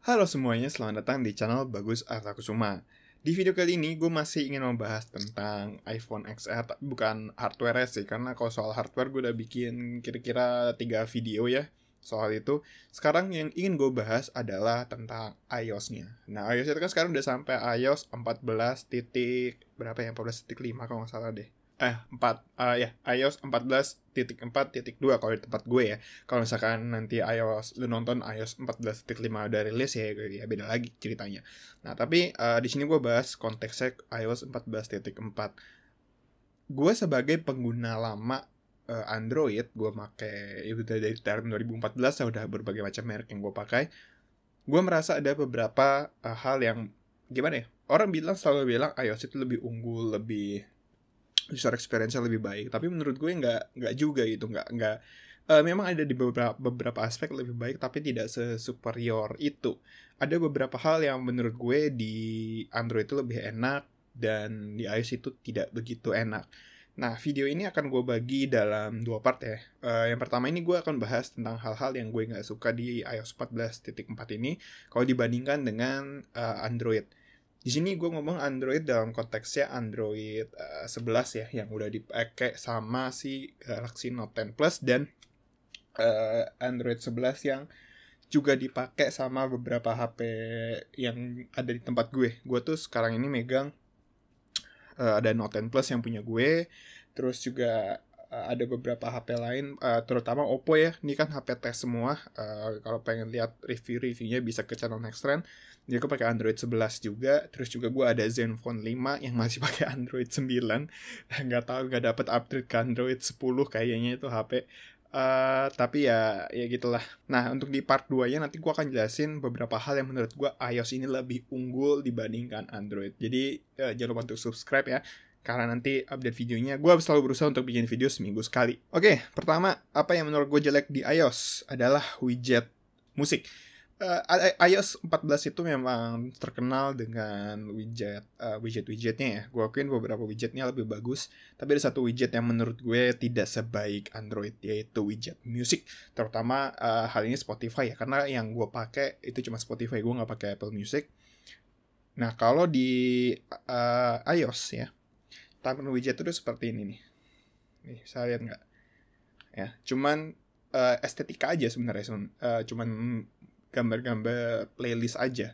Halo semuanya, selamat datang di channel Bagus Arta Kusuma. Di video kali ini gue masih ingin membahas tentang iPhone XR, tapi bukan hardware sih, karena kalau soal hardware gue udah bikin kira-kira 3 video ya soal itu. Sekarang yang ingin gue bahas adalah tentang iOS-nya. Nah, iOS itu kan sekarang udah sampai iOS 14 titik, berapa ya, 14.5 kalau nggak salah deh. 4, ya, iOS 14.4.2 kalau di tempat gue ya. Kalau misalkan nanti lu nonton iOS 14.5 udah rilis ya beda lagi ceritanya. Nah, tapi di sini gue bahas konteksnya iOS 14.4. Gue sebagai pengguna lama Android, gue pakai itu dari tahun 2014 ya, udah berbagai macam merek yang gue pakai. Gue merasa ada beberapa hal yang gimana ya? Orang selalu bilang iOS itu lebih unggul, lebih user experience-nya lebih baik, tapi menurut gue nggak juga gitu, nggak memang ada di beberapa aspek lebih baik, tapi tidak superior itu. Ada beberapa hal yang menurut gue di Android itu lebih enak dan di iOS itu tidak begitu enak. Nah, video ini akan gue bagi dalam 2 part ya. Yang pertama ini gue akan bahas tentang hal-hal yang gue nggak suka di iOS 14.4 ini kalau dibandingkan dengan Android. Di sini gue ngomong Android dalam konteksnya Android 11 ya, yang udah dipakai sama si Galaxy Note 10 Plus dan Android 11 yang juga dipakai sama beberapa HP yang ada di tempat gue. Gue tuh sekarang ini megang ada Note 10 Plus yang punya gue, terus juga ada beberapa HP lain, terutama Oppo ya. Ini kan HP tes semua. Kalau pengen lihat review-reviewnya bisa ke channel Next Trend. Jadi aku pakai Android 11 juga. Terus juga gue ada Zenfone 5 yang masih pakai Android 9. Nggak tahu, nggak dapet upgrade ke Android 10 kayaknya itu HP. Tapi ya gitulah. Nah, untuk di part 2-nya nanti gue akan jelasin beberapa hal yang menurut gue iOS ini lebih unggul dibandingkan Android. Jadi jangan lupa untuk subscribe ya, karena nanti update videonya gue selalu berusaha untuk bikin video seminggu sekali. Oke, pertama, apa yang menurut gue jelek di iOS adalah widget musik. iOS 14 itu memang terkenal dengan widget-widgetnya ya. Gue akuin beberapa widgetnya lebih bagus, tapi ada satu widget yang menurut gue tidak sebaik Android, yaitu widget musik. Terutama hal ini Spotify ya, karena yang gue pakai itu cuma Spotify, gue nggak pakai Apple Music. Nah, kalau di iOS ya, tampilan widget itu seperti ini nih. Nih, bisa lihat nggak? Ya, cuman estetika aja sebenarnya, cuman gambar-gambar playlist aja.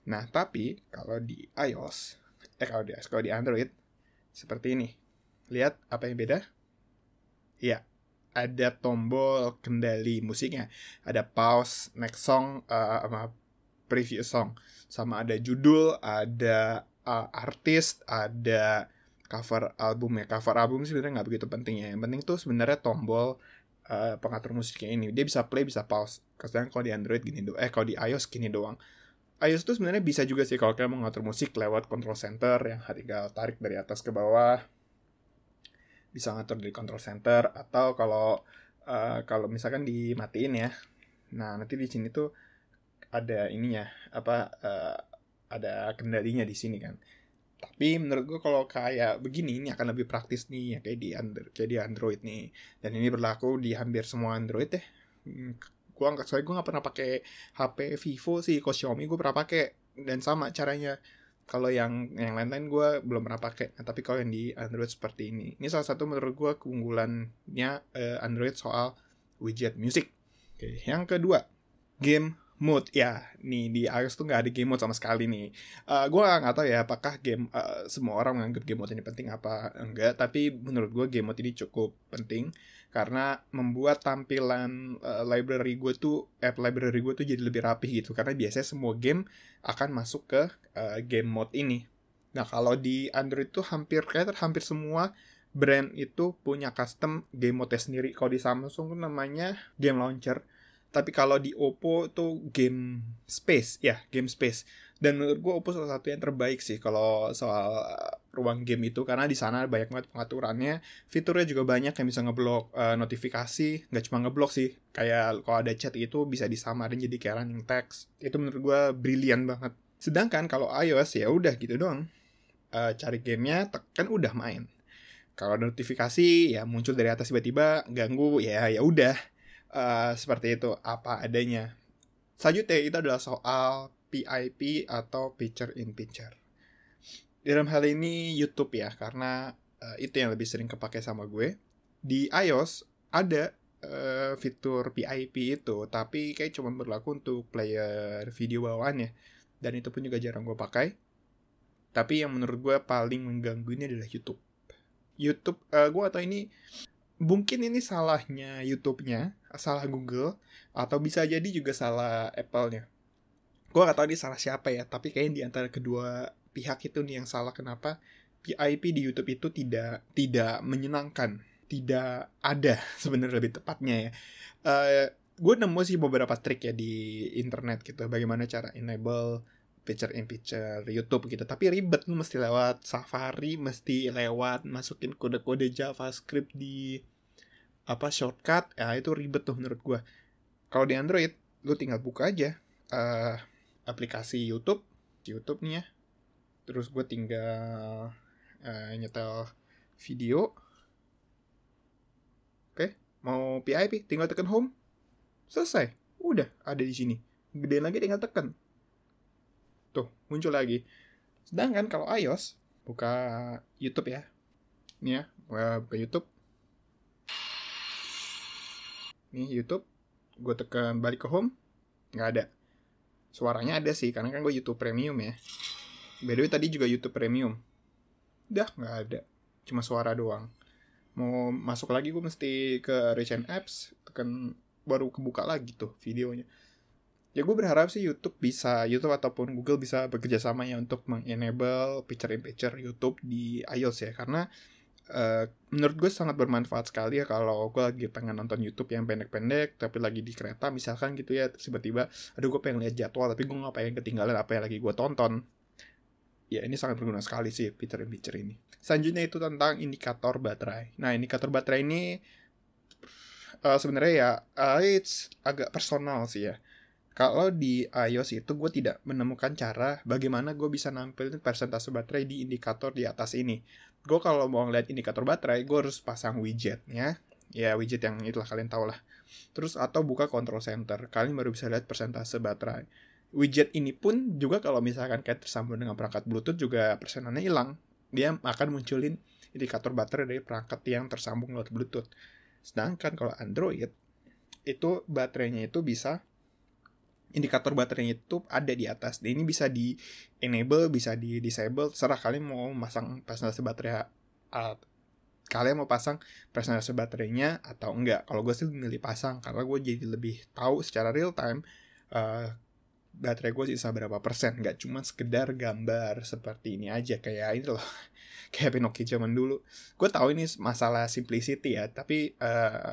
Nah, tapi kalau di iOS, kalau di Android seperti ini. Lihat apa yang beda? Ya, ada tombol kendali musiknya. Ada pause, next song, sama previous song. Sama ada judul, ada artis, ada cover album ya. Cover album sebenarnya nggak begitu penting ya. Yang penting tuh sebenarnya tombol pengatur musiknya ini. Dia bisa play, bisa pause. Kadang kalau di Android gini doang. Kalau di iOS gini doang. iOS tuh sebenarnya bisa juga sih kalau kalian mau ngatur musik lewat control center yang tinggal tarik dari atas ke bawah. Bisa ngatur dari control center, atau kalau misalkan dimatiin ya. Nah, nanti di sini tuh ada ininya, ada kendalinya di sini kan. Tapi menurut gue kalau kayak begini, ini akan lebih praktis nih ya, kayak di Android nih. Dan ini berlaku di hampir semua Android deh. Soalnya gue nggak pernah pakai HP Vivo sih. Kalau Xiaomi gue pernah pakai dan sama caranya. Kalau yang lain-lain gue belum pernah pakai. Nah, tapi kalau yang di Android seperti ini salah satu menurut gue keunggulannya Android soal widget music. Oke, yang kedua, game mode. Ya, nih di iOS tuh nggak ada game mode sama sekali nih. Gue nggak tahu ya apakah semua orang menganggap game mode ini penting apa enggak. Tapi menurut gue game mode ini cukup penting karena membuat tampilan library gue tuh jadi lebih rapih gitu. Karena biasanya semua game akan masuk ke game mode ini. Nah, kalau di Android tuh hampir semua brand itu punya custom game mode sendiri. Kalau di Samsung tuh namanya Game Launcher. Tapi kalau di Oppo tuh Game Space. Dan menurut gue Oppo salah satu yang terbaik sih kalau soal ruang game itu, karena di sana banyak banget pengaturannya. Fiturnya juga banyak yang bisa ngeblok notifikasi. Nggak cuma ngeblok sih, kayak kalau ada chat itu bisa disamarin jadi kayak running text. Itu menurut gue brilian banget. Sedangkan kalau iOS ya udah gitu doang. Cari gamenya, tekan udah main. Kalau ada notifikasi ya muncul dari atas tiba-tiba ganggu, ya udah. Seperti itu, apa adanya. Selanjutnya itu adalah soal PIP atau Picture in Picture. Dalam hal ini YouTube ya, karena itu yang lebih sering kepake sama gue. Di iOS ada fitur PIP itu, tapi kayak cuma berlaku untuk player video bawaannya. Dan itu pun juga jarang gue pakai. Tapi yang menurut gue paling mengganggu ini adalah YouTube. Gue atau ini mungkin ini salahnya YouTube-nya, salah Google, atau bisa jadi juga salah Apple-nya. Gue gak tahu ini salah siapa ya, tapi kayaknya di antara kedua pihak itu nih yang salah. Kenapa PIP di YouTube itu tidak menyenangkan, tidak ada sebenarnya lebih tepatnya ya. Gue nemu sih beberapa trik ya di internet gitu, bagaimana cara enable picture in picture YouTube gitu, tapi ribet, lu mesti lewat Safari, mesti lewat masukin kode-kode JavaScript di shortcut, ya itu ribet tuh menurut gue. Kalau di Android lu tinggal buka aja aplikasi YouTube nih ya, terus gue tinggal nyetel video. Oke, mau PIP tinggal tekan home, selesai, udah ada di sini. Gedein lagi tinggal tekan, tuh muncul lagi. Sedangkan kalau iOS, buka YouTube ya, nih ya, buka YouTube, nih YouTube, gue tekan balik ke home, nggak ada. Suaranya ada sih, karena kan gue YouTube Premium ya. By the way tadi juga YouTube Premium, udah nggak ada, cuma suara doang. Mau masuk lagi gue mesti ke Recent Apps, tekan baru kebuka lagi tuh videonya. Ya gue berharap sih YouTube ataupun Google bisa bekerja sama ya untuk mengenable picture in picture YouTube di iOS ya, karena menurut gue sangat bermanfaat sekali ya kalau gue lagi pengen nonton YouTube yang pendek-pendek tapi lagi di kereta misalkan gitu ya, terus tiba-tiba aduh gue pengen lihat jadwal tapi gue nggak pengen ketinggalan apa yang lagi gue tonton. Ya ini sangat berguna sekali sih picture in picture ini. Selanjutnya itu tentang indikator baterai. Nah indikator baterai ini sebenarnya ya it's agak personal sih ya. Kalau di iOS itu gue tidak menemukan cara bagaimana gue bisa nampilin persentase baterai di indikator di atas ini. Gue kalau mau ngeliat indikator baterai, gue harus pasang widgetnya. Ya widget yang itulah kalian tau lah. Terus atau buka control center, kalian baru bisa lihat persentase baterai. Widget ini pun juga kalau misalkan kayak tersambung dengan perangkat Bluetooth juga persenannya hilang. Dia akan munculin indikator baterai dari perangkat yang tersambung lewat Bluetooth. Sedangkan kalau Android, itu baterainya itu bisa, indikator baterainya itu ada di atas. Dan ini bisa di enable, bisa di disable, serah kalian mau pasang persentase baterai, kalian mau pasang persentase baterainya atau enggak. Kalau gue sih milih pasang karena gue jadi lebih tahu secara real time baterai gue sisa berapa persen, nggak cuma sekedar gambar seperti ini aja kayak ini loh, kayak Pinocchio zaman dulu. Gue tahu ini masalah simplicity ya, tapi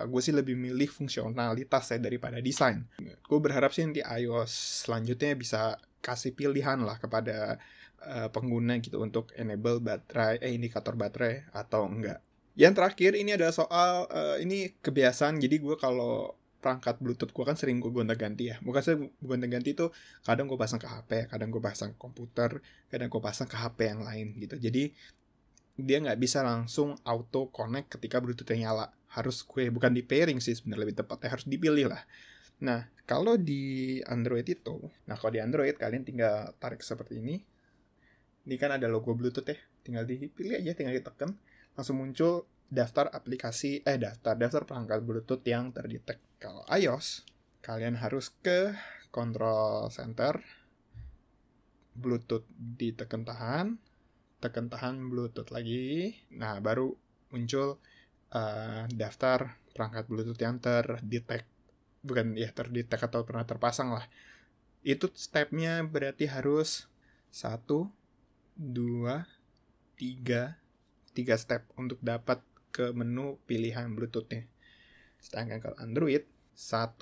gue sih lebih milih fungsionalitas ya daripada desain. Gue berharap sih nanti iOS selanjutnya bisa kasih pilihan lah kepada pengguna gitu untuk enable baterai, indikator baterai atau enggak. Yang terakhir ini adalah soal ini kebiasaan. Jadi gue kalau perangkat Bluetooth gue kan sering gue gonta-ganti ya. Bukan saya gonta-ganti itu kadang gue pasang ke HP, kadang gue pasang ke komputer, kadang gue pasang ke HP yang lain gitu. Jadi dia nggak bisa langsung auto connect ketika Bluetooth-nya nyala. Harus bukan di pairing sih sebenarnya lebih tepatnya, harus dipilih lah. Nah, kalau di Android itu, kalau di Android kalian tinggal tarik seperti ini. Ini kan ada logo Bluetooth ya. Tinggal dipilih aja, tinggal ditekan. Langsung muncul daftar aplikasi, daftar perangkat Bluetooth yang terdetek. Kalau iOS, kalian harus ke Control Center, Bluetooth ditekan tahan, tekan tahan Bluetooth lagi. Nah, baru muncul daftar perangkat Bluetooth yang terdetek. Bukan ya terdetek atau pernah terpasang lah. Itu stepnya berarti harus 1, 2, 3 step untuk dapat ke menu pilihan Bluetooth-nya. Sedangkan kalau Android 1,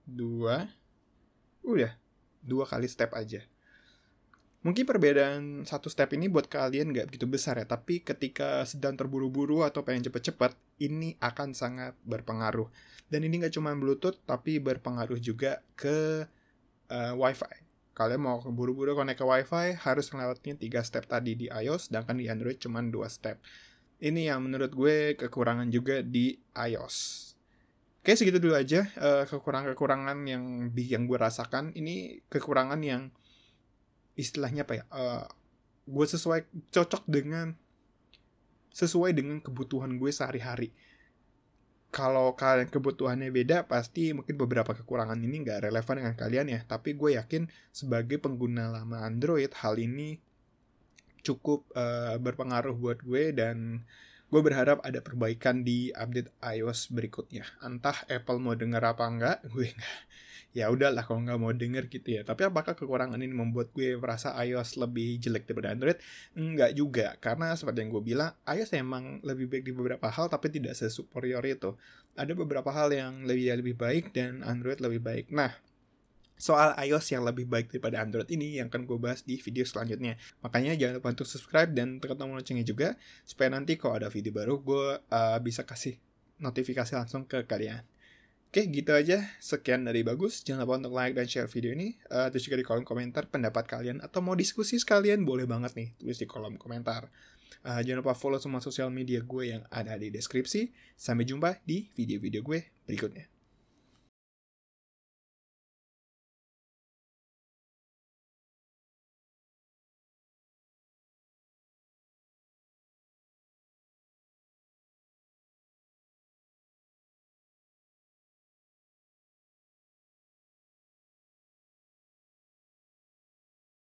2, udah 2 kali step aja. Mungkin perbedaan 1 step ini buat kalian nggak begitu besar ya, tapi ketika sedang terburu-buru atau pengen cepet-cepet, ini akan sangat berpengaruh. Dan ini nggak cuma Bluetooth, tapi berpengaruh juga ke Wi-Fi. Kalian mau buru-buru connect ke Wi-Fi, harus ngelewatin 3 step tadi di iOS, sedangkan di Android cuma 2 step. Ini yang menurut gue kekurangan juga di iOS. Oke, segitu dulu aja kekurangan-kekurangan yang gue rasakan. Ini kekurangan yang istilahnya apa ya? Gue sesuai dengan kebutuhan gue sehari-hari. Kalau kalian kebutuhannya beda, pasti mungkin beberapa kekurangan ini nggak relevan dengan kalian ya. Tapi gue yakin sebagai pengguna lama Android, hal ini cukup berpengaruh buat gue, dan gue berharap ada perbaikan di update iOS berikutnya. Entah Apple mau denger apa enggak, gue enggak. Ya udahlah kalau nggak mau denger gitu ya. Tapi apakah kekurangan ini membuat gue merasa iOS lebih jelek daripada Android? Enggak juga, karena seperti yang gue bilang, iOS emang lebih baik di beberapa hal, tapi tidak sesuperior itu. Ada beberapa hal yang lebih baik dan Android lebih baik. Nah, soal iOS yang lebih baik daripada Android ini yang akan gue bahas di video selanjutnya. Makanya jangan lupa untuk subscribe dan tekan tombol loncengnya juga, supaya nanti kalau ada video baru gue bisa kasih notifikasi langsung ke kalian. Oke, gitu aja. Sekian dari Bagus. Jangan lupa untuk like dan share video ini. Terus juga di kolom komentar pendapat kalian, atau mau diskusi sekalian, boleh banget nih tulis di kolom komentar. Jangan lupa follow semua sosial media gue yang ada di deskripsi. Sampai jumpa di video-video gue berikutnya.